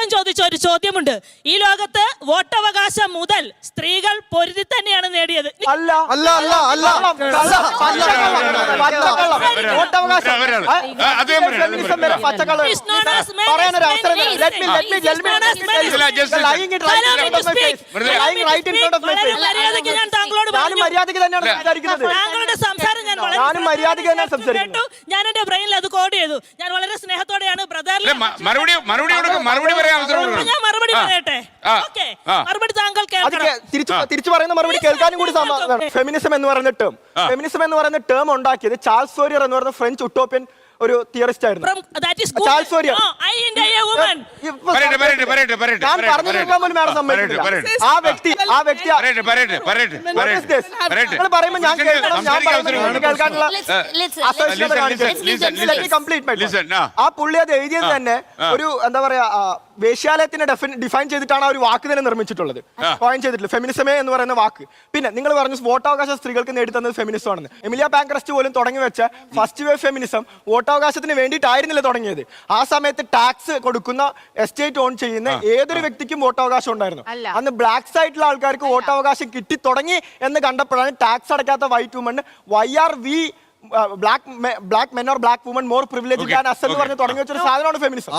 അദ്ദേഹം ചോദിച്ച ഒരു ചോദ്യമുണ്ട്. ഈ ലോകത്ത് വോട്ടവകാശം മുതൽ സ്ത്രീകൾ പൊരുതി തന്നെയാണ് നേടിയത്. താങ്കളുടെ സംസാരം ഞാൻ എന്റെ ബ്രെയിനിൽ അത് കോഡ് ചെയ്തു. ഞാൻ വളരെ സ്നേഹത്തോടെയാണ് മറുപടി പറയാൻ ഞാൻ മറുപടി പറയട്ടെ. മറുപടി താങ്കൾ തിരിച്ചു പറയുന്ന മറുപടി കേൾക്കാനും കൂടി ഫെമിനിസം എന്ന് പറയുന്ന ടേം ഉണ്ടാക്കിയത് ചാൾസ് ഫോരിയർ എന്ന് പറയുന്ന ഫ്രഞ്ച് ഉട്ടോപ്യൻ ഒരു തിയറിസ്റ്റ് ആയിരുന്നു. ചാൾസ് ഫോരിയർ ആ പുള്ളി അത് എഴുതിയത് തന്നെ ഒരു എന്താ പറയാ വേശ്യാലയത്തിനെ ഡിഫൈൻ ചെയ്തിട്ടാണ് ആ ഒരു വാക്ക് തന്നെ നിർമ്മിച്ചിട്ടുള്ളത്. കോയിൻ ചെയ്തിട്ടില്ല ഫെമിനിസമേ എന്ന് പറയുന്ന വാക്ക്. പിന്നെ നിങ്ങൾ പറഞ്ഞു വോട്ടവകാശം സ്ത്രീകൾക്ക് നേടിത്തന്നത് ഫെമിനിസം ആണെന്ന്. എമിലിയ പാങ്ക്രസ്റ്റ് പോലും തുടങ്ങി വെച്ച ഫസ്റ്റ് വേവ് ഫെമിനിസം വോട്ടവകാശത്തിന് വേണ്ടിയിട്ടായിരുന്നില്ല തുടങ്ങിയത്. ആ സമയത്ത് ടാക്സ് കൊടുക്കുന്ന എസ്റ്റേറ്റ് ഓൺ ചെയ്യുന്ന ഏതൊരു വ്യക്തിക്കും വോട്ടവകാശം ഉണ്ടായിരുന്നു. അന്ന് ബ്ലാക്ക് സൈഡിലുള്ള ആൾക്കാർക്ക് വോട്ടവകാശം കിട്ടി തുടങ്ങി എന്ന് കണ്ടപ്പോഴാണ് ടാക്സ് അടയ്ക്കാത്ത white woman why are we black men or black woman more privilege എന്ന് പറഞ്ഞ് തുടങ്ങി വെച്ചൊരു സാധനമാണ് ഫെമിനിസം.